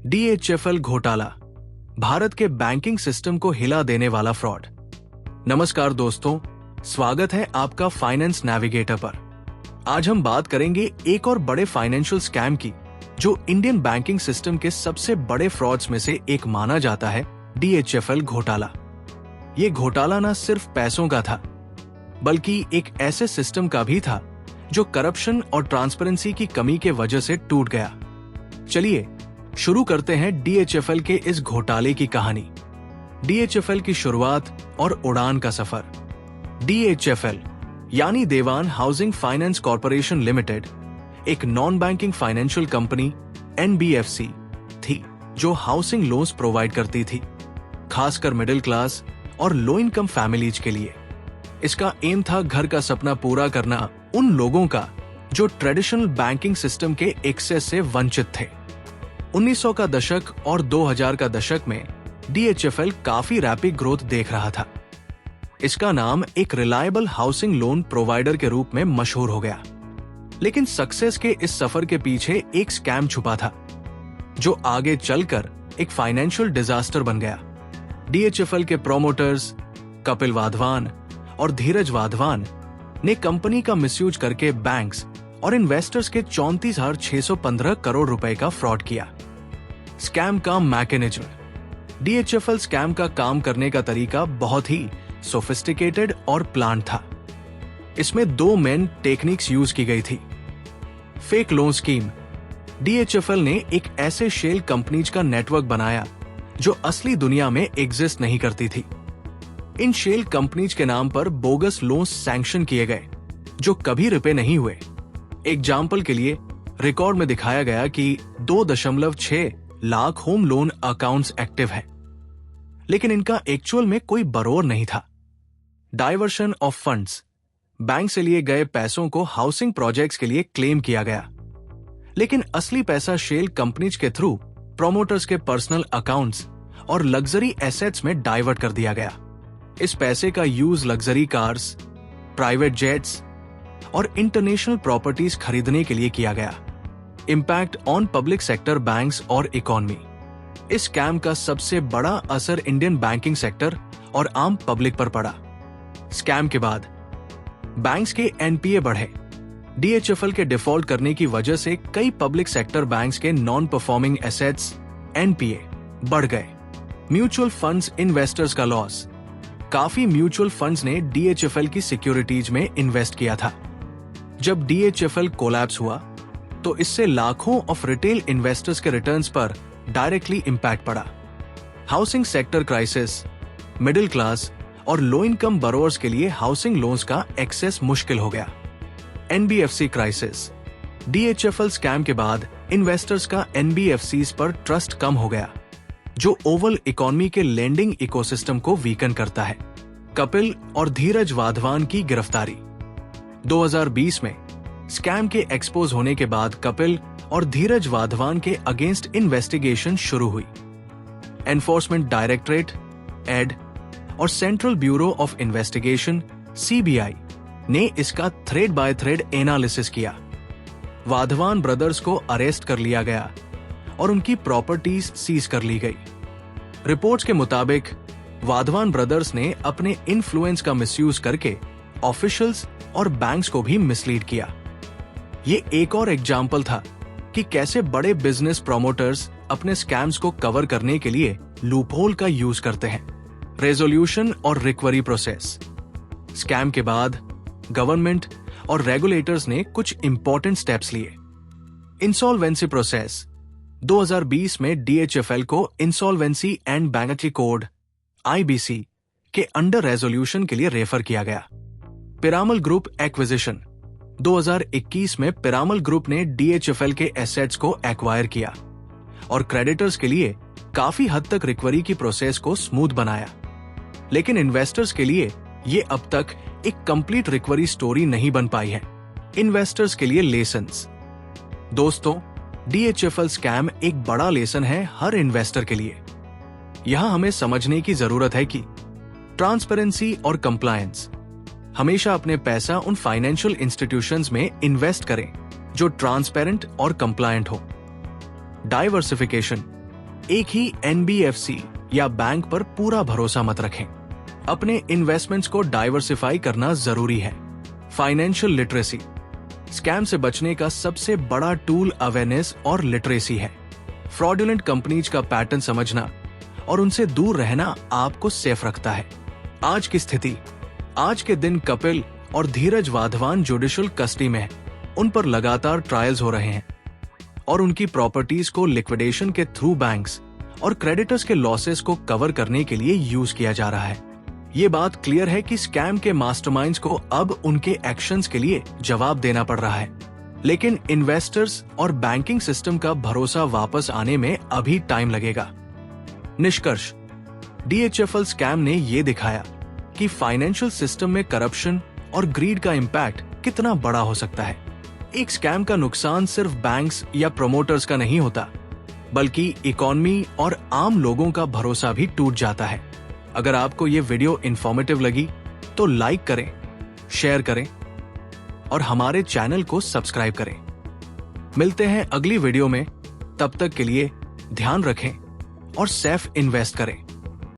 DHFL घोटाला, भारत के banking system को हिला देने वाला फ्रॉड। नमस्कार दोस्तों, स्वागत है आपका फाइनेंस नेविगेटर पर। आज हम बात करेंगे एक और बड़े फाइनेंशियल स्कैम की, जो इंडियन बैंकिंग सिस्टम के सबसे बड़े फ्रॉड्स में से एक माना जाता है, DHFL घोटाला। ये घोटाला न सिर्फ पैसों का था, बल्कि एक ऐसे सिस्टम का भी था जो करप्शन और ट्रांसपेरेंसी की कमी के वजह से टूट गया। चलिए शुरू करते हैं DHFL के इस घोटाले की कहानी। DHFL की शुरुआत और उड़ान का सफर। DHFL यानी देवान हाउसिंग फाइनेंस कॉर्पोरेशन लिमिटेड एक non banking financial company NBFC थी, जो हाउसिंग लोन्स प्रोवाइड करती थी, खासकर मिडिल क्लास और लो इनकम फैमिलीज के लिए। इसका एम था घर का सपना पूरा करना उन लोगों का जो ट्रेडिशनल बैंकिंग सिस्टम के एक्सेस से वंचित थे। 1900 का दशक और 2000 का दशक में DHFL काफी रैपिड ग्रोथ देख रहा था। इसका नाम एक रिलायबल हाउसिंग लोन प्रोवाइडर के रूप में मशहूर हो गया। लेकिन सक्सेस के इस सफर के पीछे एक स्कैम छुपा था, जो आगे चलकर एक फाइनेंशियल डिजास्टर बन गया। DHFL के प्रोमोटर्स कपिल वाधवान और धीरज वाधवान ने कंपनी का मिसयूज करके बैंक्स और इन्वेस्टर्स के 34,615 करोड़ रुपए का फ्रॉड किया। स्कैम का मैकेनिज्म। DHFL स्कैम का काम करने का तरीका बहुत ही सोफिस्टिकेटेड और प्लान था। इसमें दो मेन टेक्निक्स यूज की गई थी। Fake loan scheme. DHFL ने एक ऐसे शेल कंपनीज का नेटवर्क बनाया जो असली दुनिया में एग्जिस्ट नहीं करती थी। इन शेल कंपनीज के नाम पर बोगस लोन सैंक्शन किए गए, जो कभी रिपे नहीं हुए। एग्जाम्पल के लिए रिकॉर्ड में दिखाया गया कि 2.6 lakh home loan accounts active हैं, लेकिन इनका एक्चुअल में कोई बरोर नहीं था। Diversion of funds. बैंक से लिए गए पैसों को हाउसिंग प्रोजेक्ट्स के लिए क्लेम किया गया, लेकिन असली पैसा शेल कंपनीज के थ्रू प्रोमोटर्स के पर्सनल अकाउंट्स और लग्जरी एसेट्स में डाइवर्ट कर दिया गया। इस पैसे का use luxury cars, private jets और इंटरनेशनल प्रॉपर्टीज खरीदने के लिए किया गया। Impact on public sector banks और इकोनॉमी। इस स्कैम का सबसे बड़ा असर इंडियन बैंकिंग सेक्टर और आम पब्लिक पर पड़ा। स्कैम के बाद बैंक्स के NPA बढ़े। DHFL के डिफॉल्ट करने की वजह से कई पब्लिक सेक्टर बैंक्स के नॉन परफॉर्मिंग एसेट्स NPA बढ़ गए। म्यूचुअल फंड्स इन्वेस्टर्स का लॉस। काफी म्यूचुअल फंड्स ने DHFL की सिक्योरिटीज में इन्वेस्ट किया था। जब DHFL कोलैप्स हुआ, तो इससे लाखों ऑफ रिटेल इन्वेस्टर्स के रिटर्न्स पर डायरेक्टली इंपैक्ट पड़ा। Housing sector crisis. Middle class और लो इनकम बरोअर्स के लिए हाउसिंग लोन्स का एक्सेस मुश्किल हो गया। NBFC crisis. DHFL स्कैम के बाद इन्वेस्टर्स का NBFCs पर ट्रस्ट कम हो गया, जो ओवल इकोनॉमी के लेंडिंग इकोसिस्टम को वीकन करता है। कपिल और धीरज वाधवान की गिरफ्तारी। 2020 में स्कैम के एक्सपोज होने के बाद कपिल और धीरज वाधवान के अगेंस्ट इन्वेस्टिगेशन शुरू हुई। एनफोर्समेंट डायरेक्टरेट एड और central bureau of investigation CBI ने इसका थ्रेड बाय थ्रेड एनालिसिस किया। वाधवान ब्रदर्स को अरेस्ट कर लिया गया और उनकी प्रॉपर्टीज सीज कर ली गई। रिपोर्ट्स के मुताबिक वाधवान ब्रदर्स ने अपने इन्फ्लुएंस का मिसयूज करके ऑफिशियल्स और बैंक्स को भी मिसलीड किया। ये एक और एग्जाम्पल था कि कैसे बड़े बिजनेस प्रोमोटर्स अपने स्कैम्स को कवर करने के लिए लूपहोल का यूज करते हैं। रेजोल्यूशन और रिकवरी प्रोसेस। स्कैम के बाद गवर्नमेंट और रेगुलेटर्स ने कुछ इंपॉर्टेंट स्टेप्स लिए। Insolvency process. 2020 में DHFL को insolvency and bankruptcy code IBC के अंडर रेजोल्यूशन के लिए रेफर किया गया। Piramal group acquisition. 2021 में पिरामल ग्रुप ने DHFL के एसेट्स को एक्वायर किया और क्रेडिटर्स के लिए काफी हद तक रिकवरी की प्रोसेस को स्मूथ बनाया। लेकिन इन्वेस्टर्स के लिए ये अब तक एक कंप्लीट रिकवरी स्टोरी नहीं बन पाई है। इन्वेस्टर्स के लिए लेसन्स। दोस्तों, DHFL स्कैम एक बड़ा लेसन है हर इन्वेस्टर के लिए। यहां हमें समझने की जरूरत है कि ट्रांसपेरेंसी और कंप्लायंस। हमेशा अपने पैसा उन फाइनेंशियल इंस्टीट्यूशंस में इन्वेस्ट करें जो ट्रांसपेरेंट और कंप्लायंट हो। डाइवर्सिफिकेशन। एक ही NBFC या बैंक पर पूरा भरोसा मत रखें। अपने इन्वेस्टमेंट्स को डाइवर्सिफाई करना जरूरी है। Financial literacy. स्कैम से बचने का सबसे बड़ा टूल अवेयरनेस और लिटरेसी है। फ्रॉडुलेंट कंपनीज का पैटर्न समझना और उनसे दूर रहना आपको सेफ रखता है। आज की स्थिति। आज के दिन कपिल और धीरज वाधवान जुडिशियल कस्टडी में हैं। उन पर लगातार ट्रायल्स हो रहे हैं और उनकी प्रॉपर्टीज को लिक्विडेशन के थ्रू बैंक्स और क्रेडिटर्स के लॉसेस को कवर करने के लिए यूज किया जा रहा है। ये बात क्लियर है कि स्कैम के मास्टरमाइंड्स को अब उनके एक्शंस के लिए जवाब देना पड़ रहा है। लेकिन इन्वेस्टर्स और बैंकिंग सिस्टम का भरोसा वापस आने में अभी टाइम लगेगा। निष्कर्ष। DHFL स्कैम ने ये दिखाया कि फाइनेंशियल सिस्टम में करप्शन और ग्रीड का इम्पैक्ट कितना बड़ा हो सकता है। एक स्कैम का नुकसान सिर्फ बैंक्स या प्रमोटर्स का नहीं होता, बल्कि इकोनॉमी और आम लोगों का भरोसा भी टूट जाता है। अगर आपको ये वीडियो इंफॉर्मेटिव लगी तो लाइक करें, शेयर करें और हमारे चैनल को सब्सक्राइब करें। मिलते हैं अगली वीडियो में। तब तक के लिए ध्यान रखें और सेफ इन्वेस्ट करें।